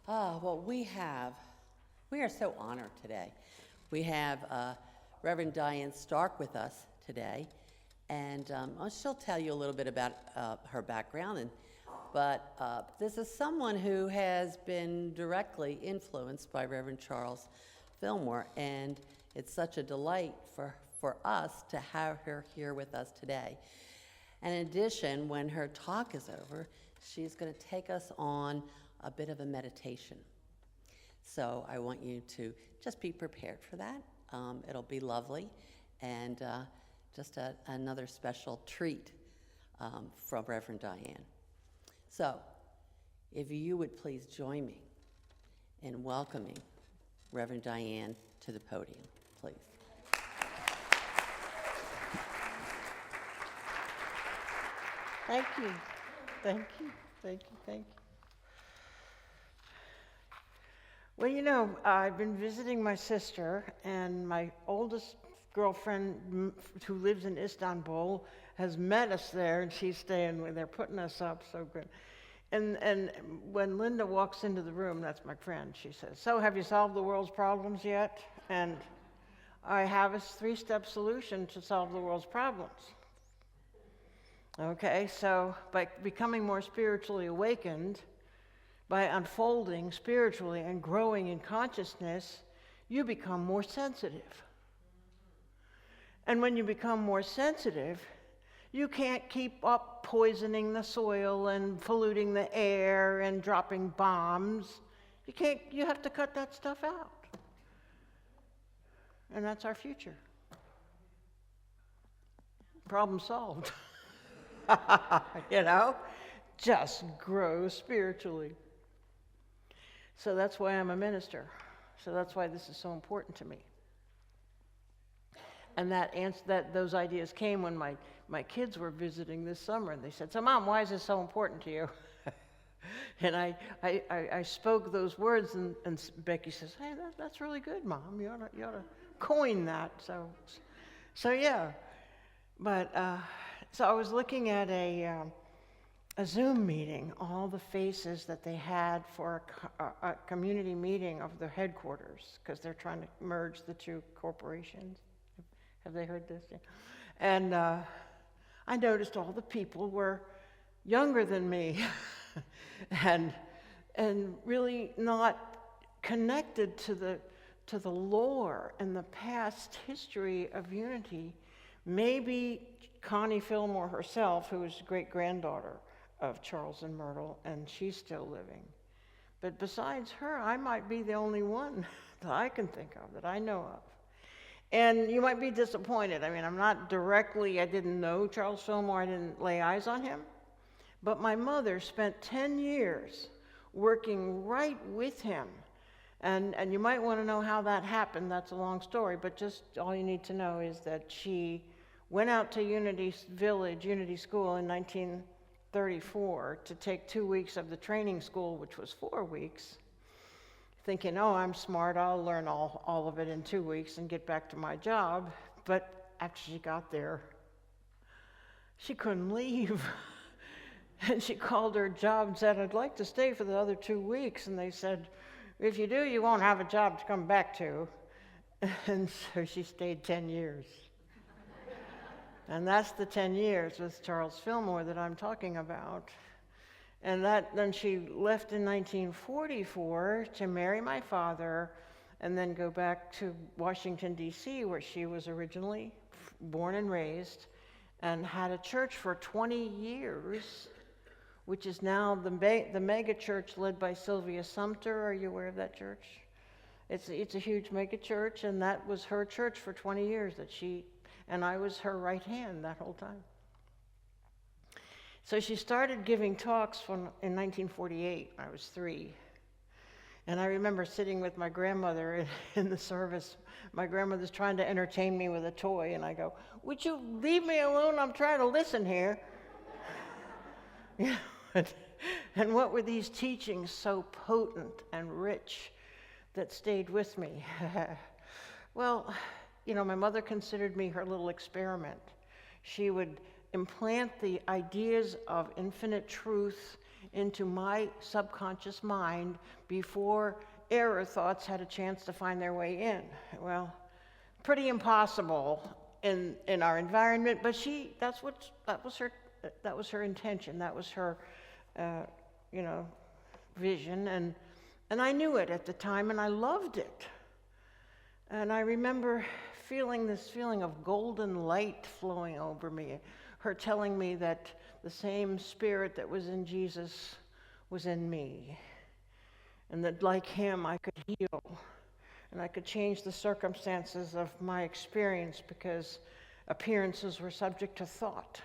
Well, we are so honored today. We have Reverend Diane Stark with us today, and she'll tell you a little bit about her background. But this is someone who has been directly influenced by Reverend Charles Fillmore, and it's such a delight for us to have her here with us today. And in addition, when her talk is over, she's going to take us on a bit of a meditation. So I want you to just be prepared for that. It'll be lovely, and just another special treat from Reverend Diane. So if you would please join me in welcoming Reverend Diane to the podium, please. Thank you. Thank you. Thank you. Thank you. Well, you know, I've been visiting my sister, and my oldest girlfriend who lives in Istanbul has met us there, and she's staying with. They're putting us up so good. And when Linda walks into the room, that's my friend, she says, "So have you solved the world's problems yet?" And I have a 3-step solution to solve the world's problems. Okay, so by becoming more spiritually awakened, by unfolding spiritually and growing in consciousness, you become more sensitive. And when you become more sensitive, you can't keep up poisoning the soil and polluting the air and dropping bombs. You have to cut that stuff out. And that's our future. Problem solved. You know, just grow spiritually. So that's why I'm a minister. So that's why this is so important to me. And those ideas came when my kids were visiting this summer, and they said, "So Mom, why is this so important to you?" And I spoke those words, and Becky says, "Hey, that's really good, Mom. You ought to coin that." So yeah. But so I was looking at a Zoom meeting, all the faces that they had for a community meeting of their headquarters, because they're trying to merge the 2 corporations. Have they heard this? Yeah. And I noticed all the people were younger than me and really not connected to the lore and the past history of unity. Maybe Connie Fillmore herself, who was great-granddaughter of Charles and Myrtle, and she's still living. But besides her, I might be the only one that I can think of, that I know of. And you might be disappointed. I mean, I didn't know Charles Fillmore, I didn't lay eyes on him. But my mother spent 10 years working right with him. And you might want to know how that happened. That's a long story, but just all you need to know is that she went out to Unity School in 1934 to take 2 weeks of the training school, which was 4 weeks, thinking, "Oh, I'm smart, I'll learn all of it in 2 weeks and get back to my job." But after she got there, she couldn't leave. And she called her job and said, "I'd like to stay for the other 2 weeks." And they said, "If you do, you won't have a job to come back to." And so she stayed 10 years. And that's the 10 years with Charles Fillmore that I'm talking about. And then she left in 1944 to marry my father and then go back to Washington, D.C., where she was originally born and raised, and had a church for 20 years, which is now the mega church led by Sylvia Sumter. Are you aware of that church? It's a huge mega church, and that was her church for 20 years and I was her right hand that whole time. So she started giving talks in 1948. I was 3. And I remember sitting with my grandmother in the service. My grandmother's trying to entertain me with a toy, and I go, "Would you leave me alone? I'm trying to listen here." And what were these teachings so potent and rich that stayed with me? Well, you know, my mother considered me her little experiment. She would implant the ideas of infinite truth into my subconscious mind before error thoughts had a chance to find their way in. Well, pretty impossible in our environment, but that was her intention, that was her vision, and I knew it at the time, and I loved it. And I remember feeling this feeling of golden light flowing over me, her telling me that the same spirit that was in Jesus was in me, and that like him I could heal, and I could change the circumstances of my experience because appearances were subject to thought,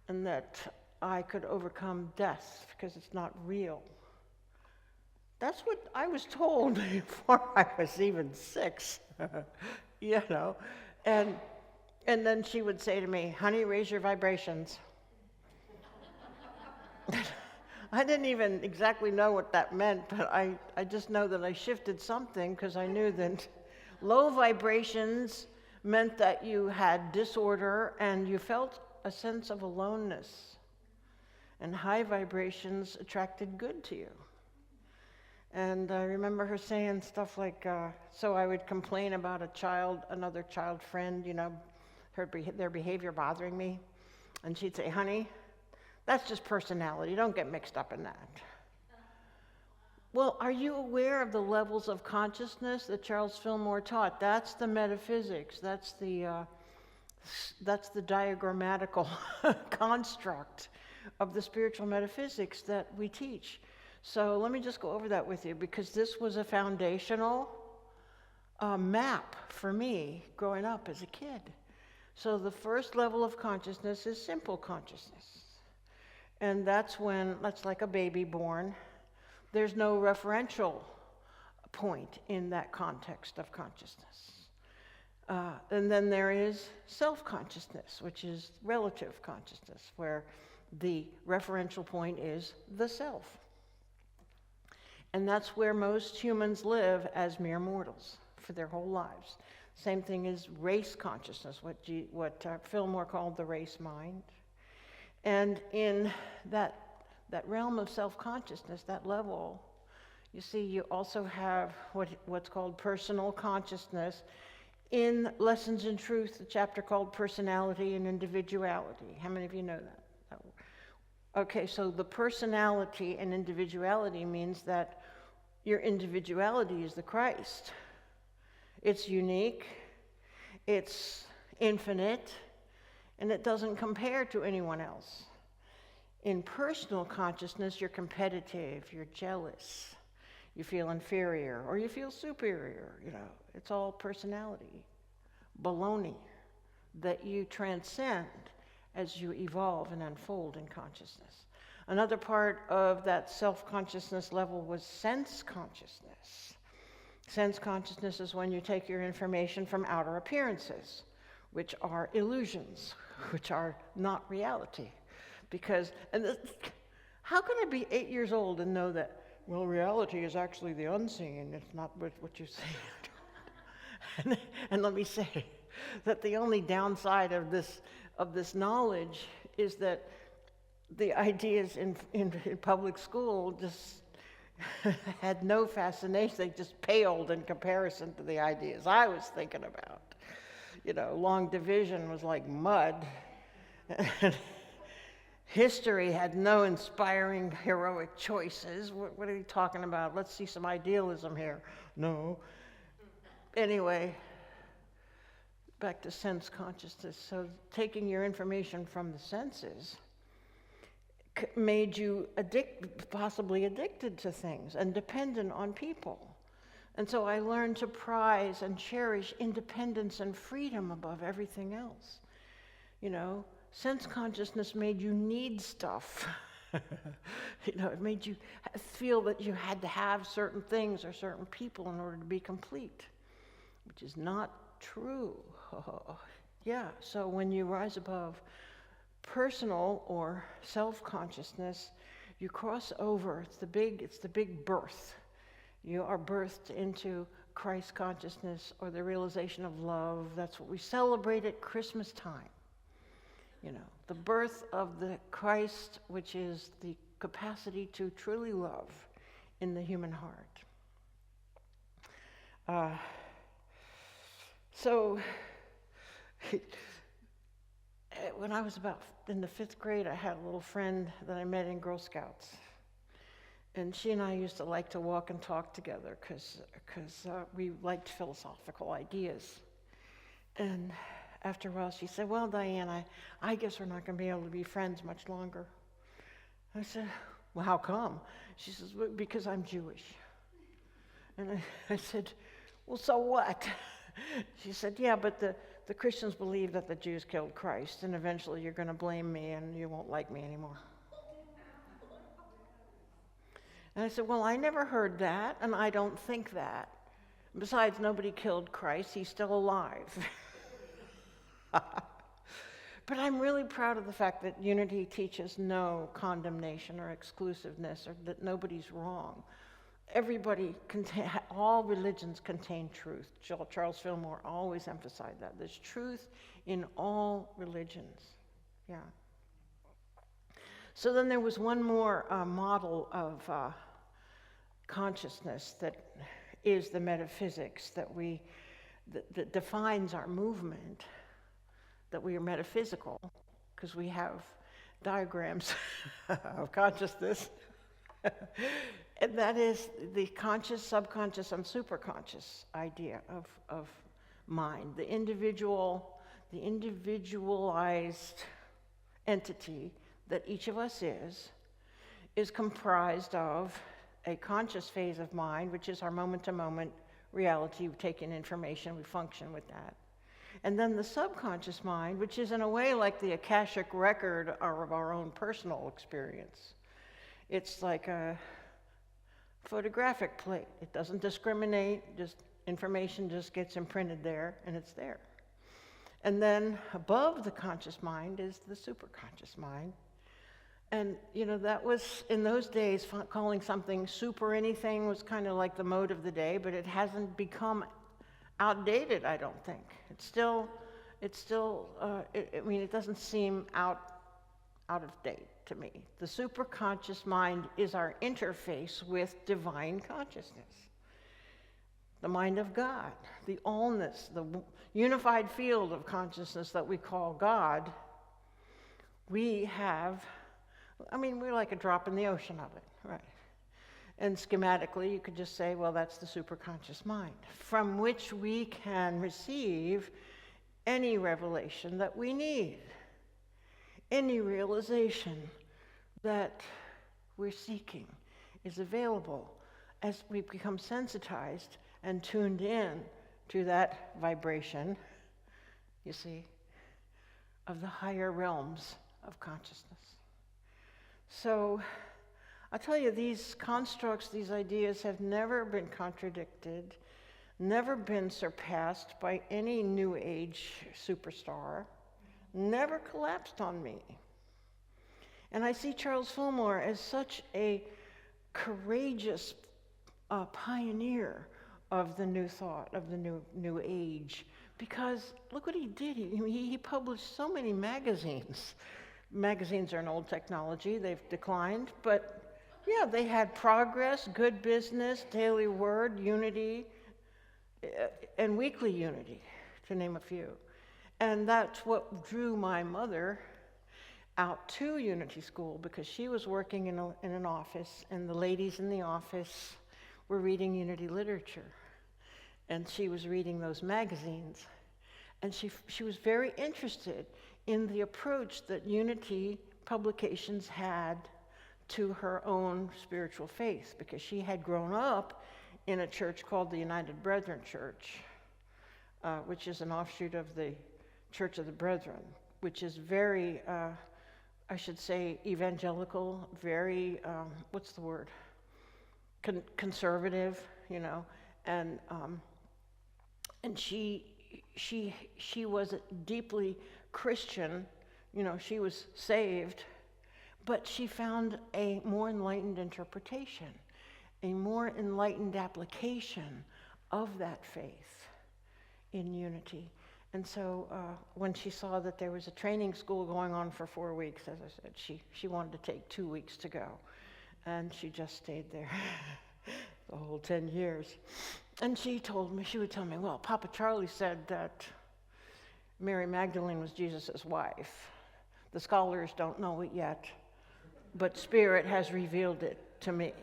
and that I could overcome death because it's not real. That's what I was told before I was even 6, And then she would say to me, honey, raise your vibrations. I didn't even exactly know what that meant, but I just know that I shifted something because I knew that low vibrations meant that you had disorder and you felt a sense of aloneness. And high vibrations attracted good to you. And I remember her saying stuff like, so I would complain about another child friend, their behavior bothering me. And she'd say, honey, that's just personality. Don't get mixed up in that. Well, are you aware of the levels of consciousness that Charles Fillmore taught? That's the metaphysics. That's the diagrammatical construct of the spiritual metaphysics that we teach. So let me just go over that with you, because this was a foundational map for me growing up as a kid. So the first level of consciousness is simple consciousness. And that's like a baby born. There's no referential point in that context of consciousness. And then there is self-consciousness, which is relative consciousness, where the referential point is the self. And that's where most humans live as mere mortals for their whole lives. Same thing as race consciousness, what Fillmore called the race mind. And in that realm of self-consciousness, that level, you see, you also have what's called personal consciousness. In Lessons in Truth, the chapter called Personality and Individuality. How many of you know that? Okay, so the personality and individuality means that your individuality is the Christ. It's unique, it's infinite, and it doesn't compare to anyone else. In personal consciousness, you're competitive, you're jealous, you feel inferior, or you feel superior, It's all personality, baloney, that you transcend as you evolve and unfold in consciousness. Another part of that self-consciousness level was sense consciousness. Sense consciousness is when you take your information from outer appearances, which are illusions, which are not reality. How can I be 8 years old and know that, well, reality is actually the unseen, it's not what you see. And let me say that the only downside of this knowledge is that the ideas in public school just had no fascination. They just paled in comparison to the ideas I was thinking about. Long division was like mud. History had no inspiring heroic choices. What are you talking about? Let's see some idealism here. No. Anyway, back to sense consciousness. So taking your information from the senses made you possibly addicted to things and dependent on people. And so I learned to prize and cherish independence and freedom above everything else. Sense consciousness made you need stuff. It made you feel that you had to have certain things or certain people in order to be complete, which is not true. Yeah, so when you rise above personal or self-consciousness, you cross over. It's the big birth. You are birthed into Christ consciousness or the realization of love. That's what we celebrate at Christmas time. the birth of the Christ, which is the capacity to truly love in the human heart. So when I was about in the 5th grade, I had a little friend that I met in Girl Scouts. And she and I used to like to walk and talk together because we liked philosophical ideas. And after a while, she said, well, Diane, I guess we're not going to be able to be friends much longer. I said, well, how come? She says, well, because I'm Jewish. And I said, well, so what? She said, yeah, but the Christians believe that the Jews killed Christ, and eventually you're going to blame me and you won't like me anymore. And I said, well, I never heard that, and I don't think that. Besides, nobody killed Christ. He's still alive. But I'm really proud of the fact that unity teaches no condemnation or exclusiveness, or that nobody's wrong. All religions contain truth. Charles Fillmore always emphasized that. There's truth in all religions. Yeah. So then there was one more model of consciousness that is the metaphysics that defines our movement, that we are metaphysical, because we have diagrams of consciousness. And that is the conscious, subconscious, and superconscious idea of mind. The individualized entity that each of us is comprised of a conscious phase of mind, which is our moment-to-moment reality. We take in information, we function with that. And then the subconscious mind, which is in a way like the Akashic record of our own personal experience. It's like a photographic plate. It doesn't discriminate, just information just gets imprinted there, and it's there. And then above the conscious mind is the superconscious mind. And, that was, in those days, calling something super anything was kind of like the mode of the day, but it hasn't become outdated, I don't think. It doesn't seem out of date to me. The superconscious mind is our interface with divine consciousness, the mind of God, the allness, the unified field of consciousness that we call God. We're like a drop in the ocean of it, right? And schematically, you could just say, well, that's the superconscious mind, from which we can receive any revelation that we need, any realization that we're seeking is available as we become sensitized and tuned in to that vibration, you see, of the higher realms of consciousness. So I'll tell you, these constructs, these ideas have never been contradicted, never been surpassed by any New Age superstar, never collapsed on me. And I see Charles Fillmore as such a courageous pioneer of the new thought, of the new age, because look what he did. He published so many magazines. Magazines are an old technology. They've declined, but yeah, they had Progress, Good Business, Daily Word, Unity, and Weekly Unity, to name a few. And that's what drew my mother out to Unity School, because she was working in an office, and the ladies in the office were reading Unity literature. And she was reading those magazines. And she was very interested in the approach that Unity publications had to her own spiritual faith, because she had grown up in a church called the United Brethren Church, which is an offshoot of the Church of the Brethren, which is very, I should say, evangelical, very, what's the word? Conservative, and she was deeply Christian, she was saved, but she found a more enlightened interpretation, a more enlightened application of that faith in Unity. And so when she saw that there was a training school going on for 4 weeks, as I said, she wanted to take 2 weeks to go. And she just stayed there the whole 10 years. And she would tell me, well, Papa Charlie said that Mary Magdalene was Jesus' wife. The scholars don't know it yet, but Spirit has revealed it to me.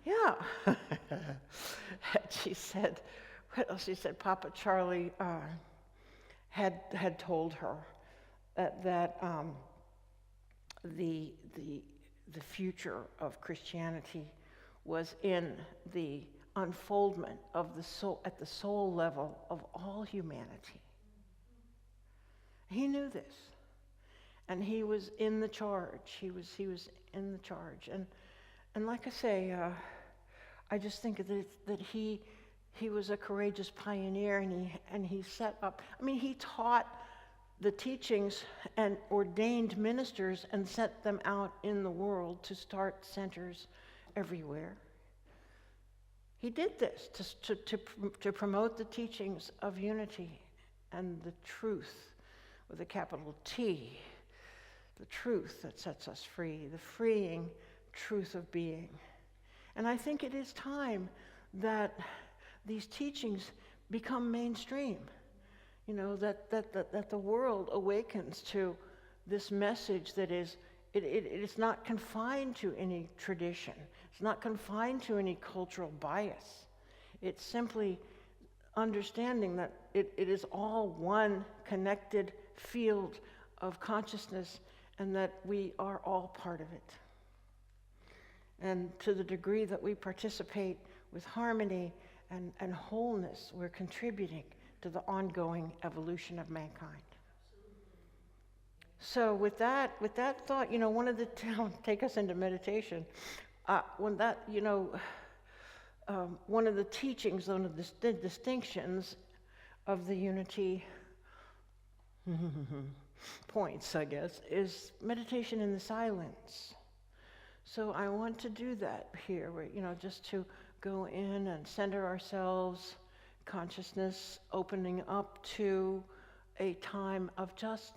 Yeah. And she said, Papa Charlie had told her that the future of Christianity was in the unfoldment of the soul, at the soul level of all humanity. He knew this, and he was in the charge. He was in the charge, and like I say, I just think that he was a courageous pioneer, and he set up. I mean, he taught the teachings and ordained ministers and sent them out in the world to start centers everywhere. He did this to promote the teachings of unity and the truth with a capital T, the truth that sets us free, the freeing truth of being. And I think it is time that these teachings become mainstream. You know, that the world awakens to this message that it is not confined to any tradition. It's not confined to any cultural bias. It's simply understanding that it is all one connected field of consciousness, and that we are all part of it. And to the degree that we participate with harmony and wholeness, we're contributing to the ongoing evolution of mankind. So with that thought, you know, take us into meditation. One of the teachings, one of the distinctions of the unity points, I guess, is meditation in the silence. So I want to do that here, just to go in and center ourselves, consciousness opening up to a time of just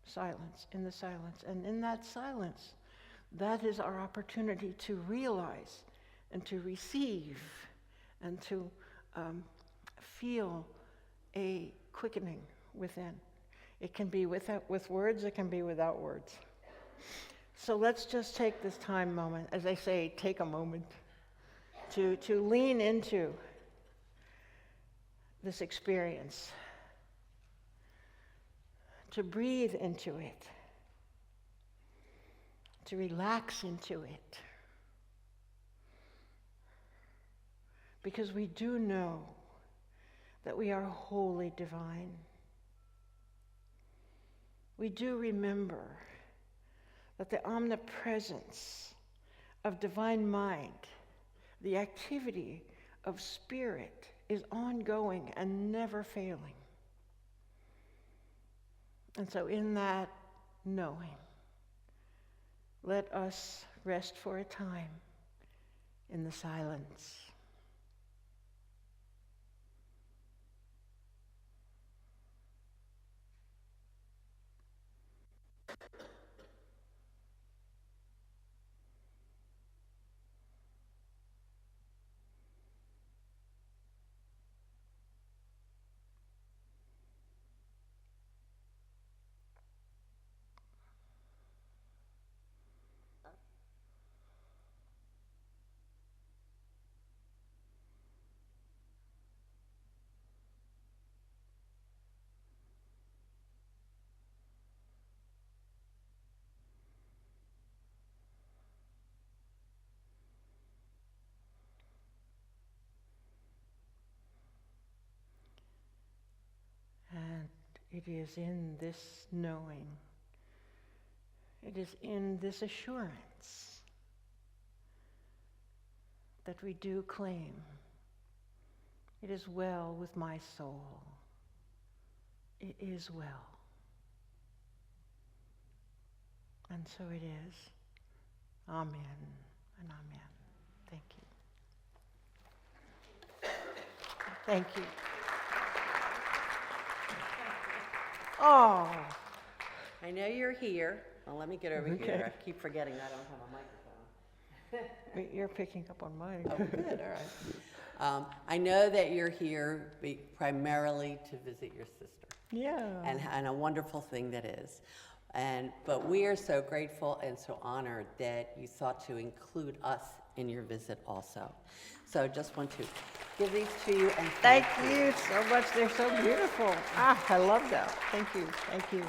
silence, in the silence. And in that silence, that is our opportunity to realize and to receive and to feel a quickening within. It can be with words, it can be without words. So let's just take this moment, as I say, take a moment to lean into this experience, to breathe into it, to relax into it. Because we do know that we are wholly divine. We do remember that the omnipresence of divine mind, the activity of spirit, is ongoing and never failing. And so in that knowing, let us rest for a time in the silence. And it is in this knowing, it is in this assurance that we do claim, it is well with my soul. It is well. And so it is. Amen and amen. Thank you. Thank you. Oh, I know you're here. Well, let me get over Okay. here. I keep forgetting I don't have a microphone. wait, you're picking up on mine. Oh, good, all right. I know that you're here primarily to visit your sister, Yeah. and a wonderful thing that is. But we are so grateful and so honored that you thought to include us in your visit also. So just want to give these to you and Thank you so much. They're so beautiful. Ah, I love that. Thank you. Thank you.